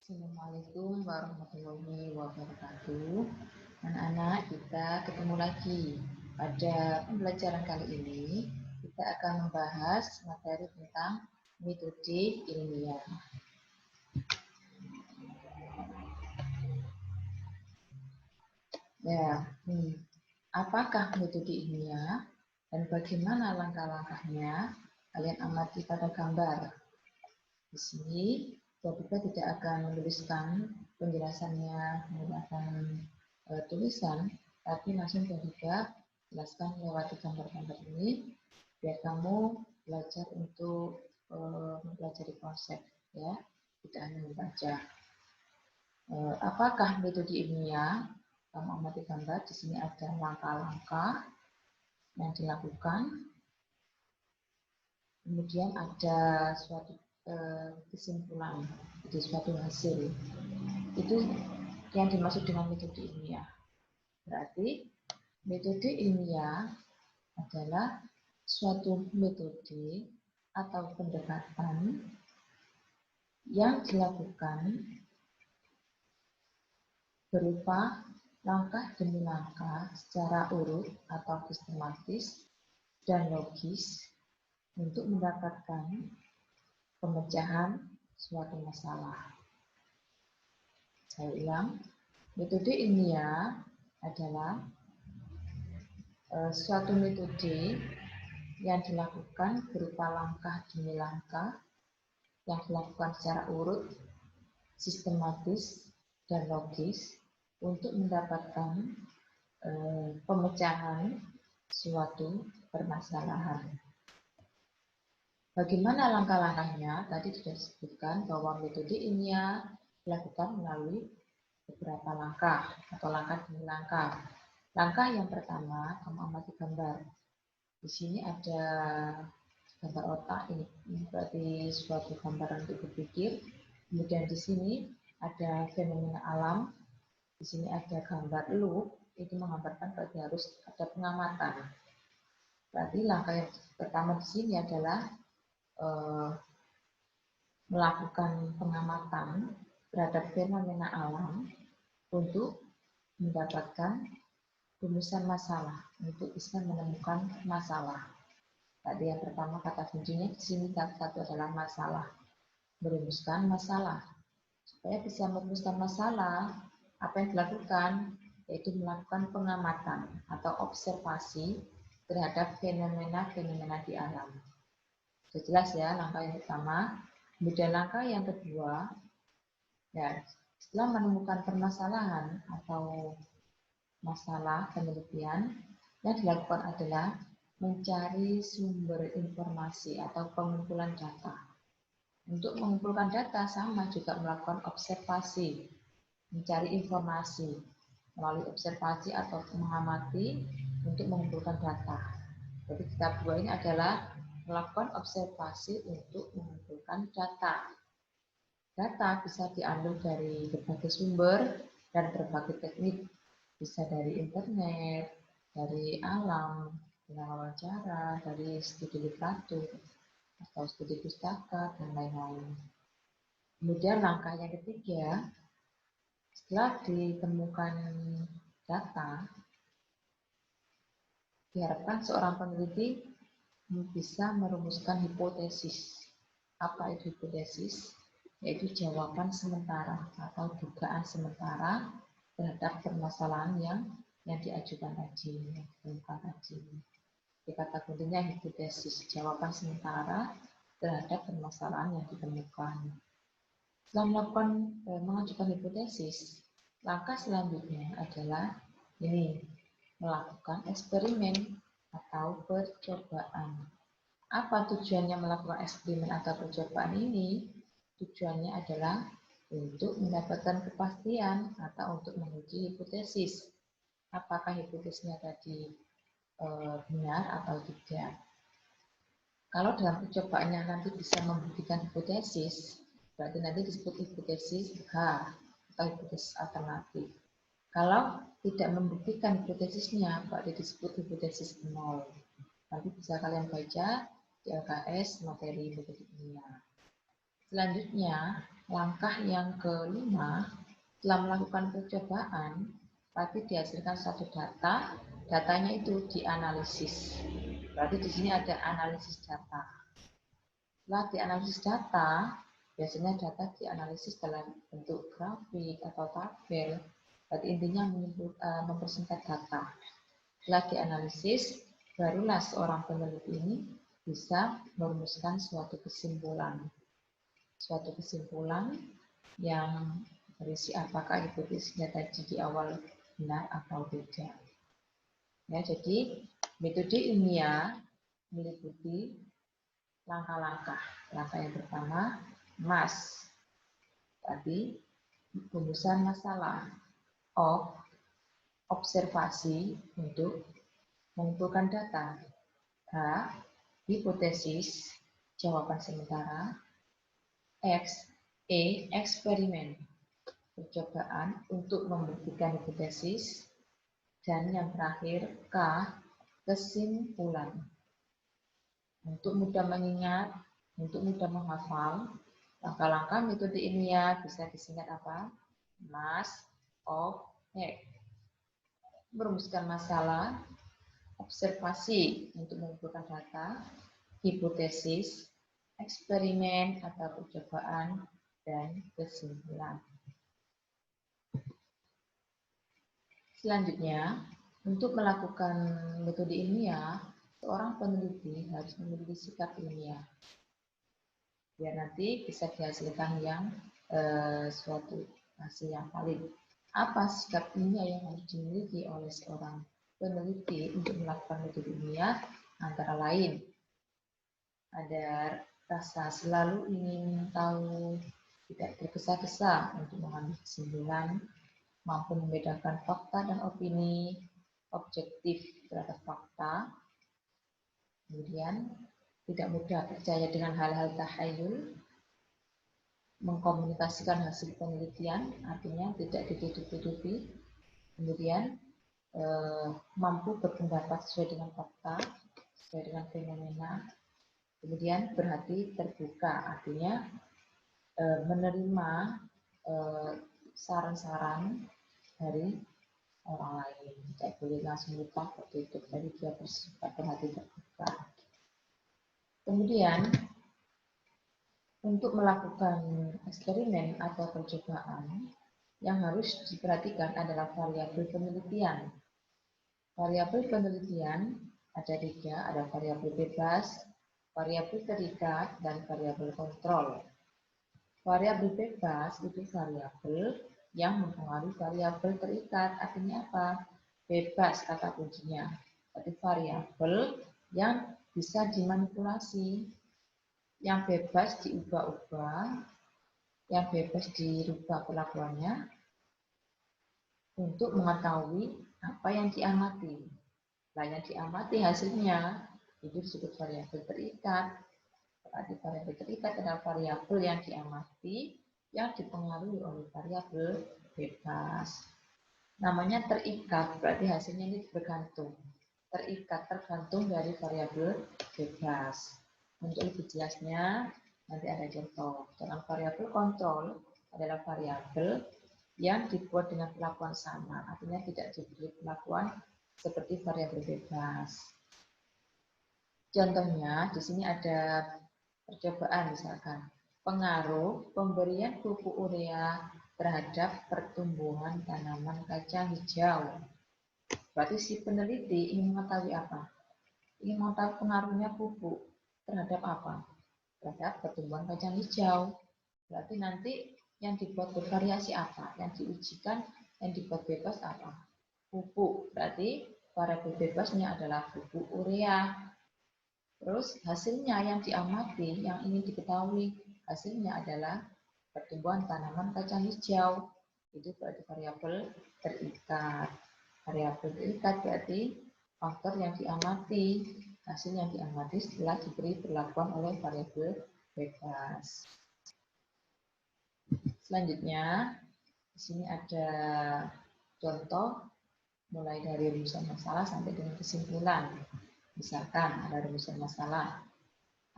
Assalamualaikum warahmatullahi wabarakatuh. Anak-anak, kita ketemu lagi. Pada pembelajaran kali ini, kita akan membahas materi tentang metode ilmiah. Apakah metode ilmiah dan bagaimana langkah-langkahnya? Kalian amati pada gambar. Di sini, kita tidak akan menuliskan penjelasannya menggunakan tulisan, tapi langsung juga jelaskan lewat gambar-gambar ini, biar kamu belajar untuk mempelajari konsep, ya, tidak hanya membaca. Apakah metode ilmiah? Kamu amati gambar. Di sini ada langkah-langkah yang dilakukan. Kemudian ada suatu kesimpulan, jadi suatu hasil. Itu yang dimaksud dengan metode ilmiah. Berarti metode ilmiah adalah suatu metode atau pendekatan yang dilakukan berupa langkah demi langkah secara urut atau sistematis dan logis untuk mendapatkan pemecahan suatu masalah. Saya ulang, metode ilmiah adalah suatu metode yang dilakukan berupa langkah demi langkah yang dilakukan secara urut, sistematis, dan logis untuk mendapatkan pemecahan suatu permasalahan. Bagaimana langkah-langkahnya? Tadi sudah disebutkan bahwa metode ilmiah dilakukan melalui beberapa langkah atau langkah demi langkah. Langkah yang pertama, kamu amati gambar. Di sini ada gambar otak, ini berarti suatu gambaran untuk berpikir. Kemudian di sini ada fenomena alam. Di sini ada gambar loop, itu menggambarkan berarti harus ada pengamatan. Berarti langkah yang pertama di sini adalah melakukan pengamatan terhadap fenomena alam untuk mendapatkan rumusan masalah, untuk bisa menemukan masalah. Tadi yang pertama kata kuncinya di sini satu adalah masalah, merumuskan masalah. Supaya bisa merumuskan masalah, apa yang dilakukan? Yaitu melakukan pengamatan atau observasi terhadap fenomena-fenomena di alam. Sudah jelas ya langkah yang pertama. Kemudian langkah yang kedua, ya, setelah menemukan permasalahan atau masalah penelitian, yang dilakukan adalah mencari sumber informasi atau pengumpulan data. Untuk mengumpulkan data sama juga melakukan observasi, mencari informasi melalui observasi atau mengamati untuk mengumpulkan data. Jadi tahap dua ini adalah melakukan observasi untuk mengumpulkan data. Data bisa diambil dari berbagai sumber dan berbagai teknik. Bisa dari internet, dari alam, dengan wawancara, dari studi literatur, atau studi pustaka, dan lain-lain. Kemudian langkah yang ketiga, setelah ditemukan data, diharapkan seorang peneliti bisa merumuskan hipotesis. Apa itu hipotesis? Yaitu jawaban sementara atau dugaan sementara terhadap permasalahan yang diajukan tadi, yang ditemukan tadi. Kata kuncinya hipotesis, jawaban sementara terhadap permasalahan yang ditemukan. Setelah mengajukan hipotesis, langkah selanjutnya adalah melakukan eksperimen atau percobaan. Apa tujuannya melakukan eksperimen atau percobaan ini? Tujuannya adalah untuk mendapatkan kepastian atau untuk menguji hipotesis. Apakah hipotesisnya tadi benar atau tidak? Kalau dalam percobaannya nanti bisa membuktikan hipotesis, berarti nanti disebut hipotesis H atau hipotesis alternatif. Kalau tidak membuktikan hipotesisnya, berarti disebut hipotesis nol. Nanti bisa kalian baca di LKS materi metode ilmiah. Selanjutnya, Langkah yang kelima, setelah melakukan percobaan, berarti dihasilkan satu data, datanya itu dianalisis. Berarti di sini ada analisis data. Setelah dianalisis data, biasanya data dianalisis dalam bentuk grafik atau tabel. Berarti intinya mempersingkat data. Setelah dianalisis, barulah seorang peneliti ini bisa merumuskan suatu kesimpulan. Suatu kesimpulan yang berisi apakah hipotesisnya tadi di awal benar atau tidak. Ya, jadi metode ilmiah meliputi langkah-langkah. Langkah yang pertama, MAS. Tadi rumusan masalah. Observasi untuk mengumpulkan data. H, hipotesis, jawaban sementara. X, eksperimen, percobaan untuk membuktikan hipotesis. Dan yang terakhir, K, kesimpulan. Untuk mudah mengingat, untuk mudah menghafal, langkah-langkah metode ilmiah bisa disingkat apa? MAS, merumuskan masalah, observasi untuk mengumpulkan data, hipotesis, eksperimen atau percobaan, dan kesimpulan. Selanjutnya, untuk melakukan metode ilmiah, seorang peneliti harus memiliki sikap ilmiah. Biar nanti bisa dihasilkan yang suatu hasil yang valid. Apa sikap ilmiah yang harus dimiliki oleh seorang peneliti untuk melakukan metode ilmiah? Antara lain, ada rasa selalu ingin tahu, tidak tergesa-gesa untuk mengambil kesimpulan, mampu membedakan fakta dan opini, objektif terhadap fakta, kemudian tidak mudah percaya dengan hal-hal tahayul, mengkomunikasikan hasil penelitian, artinya tidak ditutup-tutupi, kemudian mampu berpendapat sesuai dengan fakta, sesuai dengan fenomena, kemudian berhati terbuka, artinya menerima saran-saran dari orang lain, tidak boleh langsung lupa seperti itu, jadi dia bersifat berhati terbuka. Kemudian untuk melakukan eksperimen atau percobaan yang harus diperhatikan adalah variabel penelitian. Variabel penelitian ada 3, ada variabel bebas, variabel terikat, dan variabel kontrol. Variabel bebas itu variabel yang mempengaruhi variabel terikat. Artinya apa? Bebas kata kuncinya. Jadi variabel yang bisa dimanipulasi, yang bebas diubah-ubah, yang bebas dirubah perlakuannya untuk mengetahui apa yang diamati. Nah, yang diamati hasilnya itu disebut variabel terikat. Berarti variabel terikat adalah variabel yang diamati yang dipengaruhi oleh variabel bebas. Namanya terikat, berarti hasilnya ini bergantung. Terikat, tergantung dari variabel bebas. Untuk lebih jelasnya, nanti ada contoh. Dalam variabel kontrol adalah variabel yang dibuat dengan perlakuan sama, artinya tidak diberi perlakuan seperti variabel bebas. Contohnya, di sini ada percobaan misalkan, pengaruh pemberian pupuk urea terhadap pertumbuhan tanaman kacang hijau. Berarti si peneliti ingin mengetahui apa? Ingin mengetahui pengaruhnya pupuk terhadap apa? Terhadap pertumbuhan kacang hijau. Berarti nanti yang dibuat bervariasi apa? Yang diujikan, yang dibuat bebas apa? Pupuk. Berarti variabel bebasnya adalah pupuk urea. Terus hasilnya yang diamati, yang ingin diketahui hasilnya adalah pertumbuhan tanaman kacang hijau. Itu berarti variabel terikat. Variabel terikat berarti faktor yang diamati, hasil yang diamati setelah diberi perlakuan oleh variabel bebas. Selanjutnya, di sini ada contoh mulai dari rumusan masalah sampai dengan kesimpulan. Misalkan ada rumusan masalah.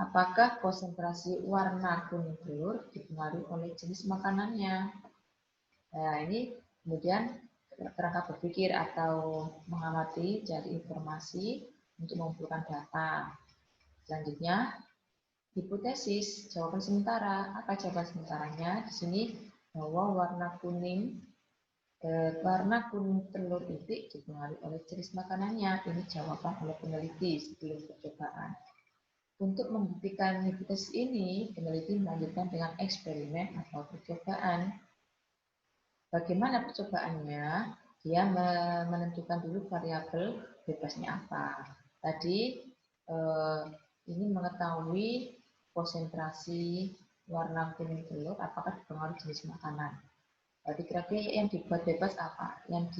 Apakah konsentrasi warna kuning telur dipengaruhi oleh jenis makanannya? Nah, ini kemudian kerangka berpikir atau mengamati, cari informasi untuk mengumpulkan data. Selanjutnya, hipotesis, jawaban sementara. Apa jawaban sementaranya? Di sini bahwa warna kuning telur itik dipengaruhi oleh jenis makanannya. Ini jawaban oleh peneliti sebelum percobaan. Untuk membuktikan hipotesis ini, peneliti melanjutkan dengan eksperimen atau percobaan. Bagaimana percobaannya? Dia menentukan dulu variabel bebasnya apa. Tadi ini mengetahui konsentrasi warna kuning telur apakah dipengaruhi jenis makanan. Berarti kira-kira yang dibuat bebas apa? Yang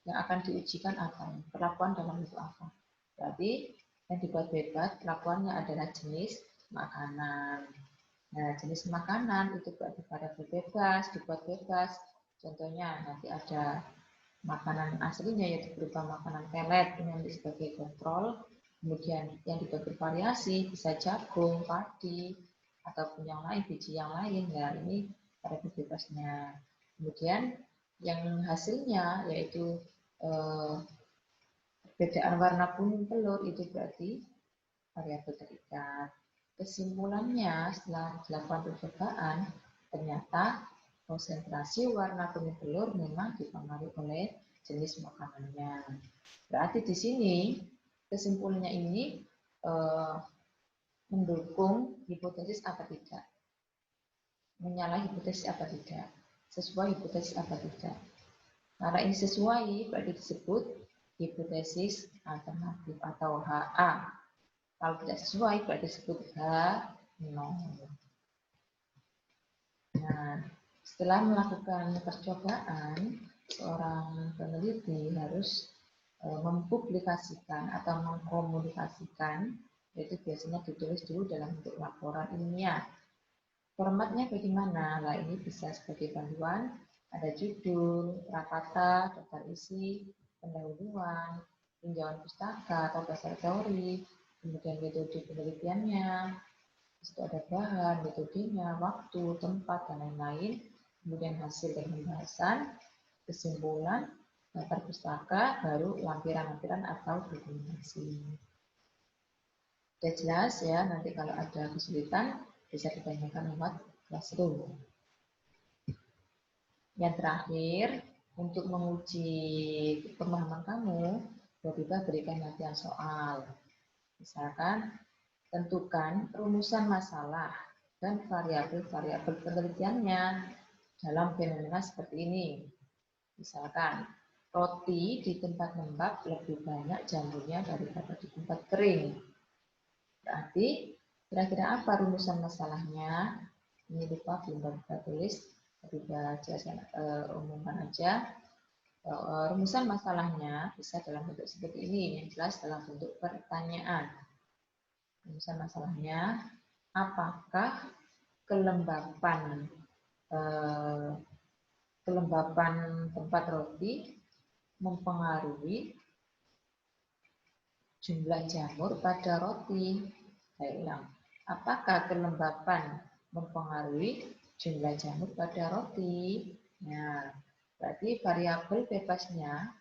akan diujikan apa? Perlakuan dalam itu apa? Berarti yang dibuat bebas perlakuannya adalah jenis makanan. Nah, jenis makanan itu berarti variabel bebas, dibuat bebas. Contohnya nanti ada makanan aslinya yaitu berupa makanan pelet yang sebagai kontrol. Kemudian yang dibuat bervariasi bisa jagung, padi, ataupun yang lain, biji yang lain. Nah, ini variabel bebasnya. Kemudian yang hasilnya yaitu perbedaan warna kuning telur itu berarti variabel terikat. Kesimpulannya setelah dilakukan percobaan, ternyata konsentrasi warna kuning telur memang dipengaruhi oleh jenis makanannya. Berarti di sini kesimpulannya ini mendukung hipotesis apa tidak, menyalahi hipotesis apa tidak, sesuai hipotesis apa tidak. Karena ini sesuai berarti disebut hipotesis alternatif atau HA. Kalau tidak sesuai berarti disebut H0. Nah, setelah melakukan percobaan, seorang peneliti harus mempublikasikan atau mengkomunikasikan, yaitu biasanya ditulis dulu dalam bentuk laporan ilmiah. Formatnya bagaimana? Nah, ini bisa sebagai panduan, ada judul, prakata, daftar isi, pendahuluan, tinjauan pustaka atau dasar teori, kemudian metode penelitiannya, itu ada bahan, metodenya, waktu, tempat, dan lain-lain, kemudian hasil dan pembahasan, kesimpulan, daftar pustaka, baru lampiran-lampiran atau dokumentasi. Sudah jelas ya, nanti kalau ada kesulitan bisa ditanyakan lewat Classroom. Yang terakhir, untuk menguji pemahaman kamu, Bapak berikan latihan soal. Misalkan, tentukan rumusan masalah dan variabel-variabel penelitiannya dalam fenomena seperti ini. Misalkan, roti di tempat lembab lebih banyak jamurnya daripada di tempat kering. Berarti, kira-kira apa rumusan masalahnya? Ini lupa belum kita tulis, tapi kita jelaskan umumkan aja. Rumusan masalahnya bisa dalam bentuk seperti ini, yang jelas dalam bentuk pertanyaan. Rumusan masalahnya, apakah kelembapan tempat roti mempengaruhi jumlah jamur pada roti? Saya ulang, apakah kelembapan mempengaruhi jumlah jamur pada roti? Nah, berarti variabel bebasnya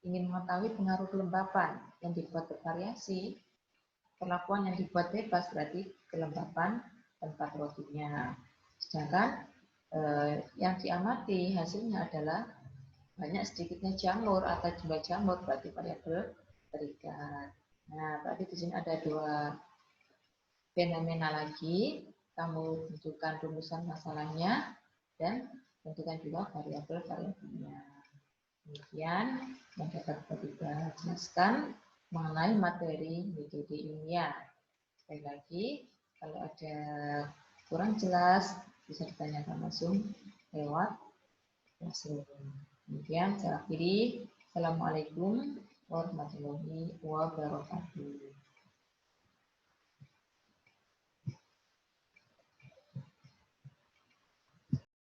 ingin mengetahui pengaruh kelembapan yang dibuat bervariasi. Perlakuan yang dibuat bebas berarti kelembapan tempat rotinya. Sedangkan yang diamati hasilnya adalah banyak sedikitnya jamur atau jumlah jamur berarti variabel terikat. Nah, berarti di sini ada dua fenomena lagi. Kamu tentukan rumusan masalahnya dan tentukan juga variabel-variabelnya. Demikian yang dapat kita jelaskan mengenai materi metode ilmiah. Sekali lagi, kalau ada kurang jelas bisa ditanyakan langsung lewat Classroom. Demikian saya akhiri. Assalamualaikum warahmatullahi wabarakatuh.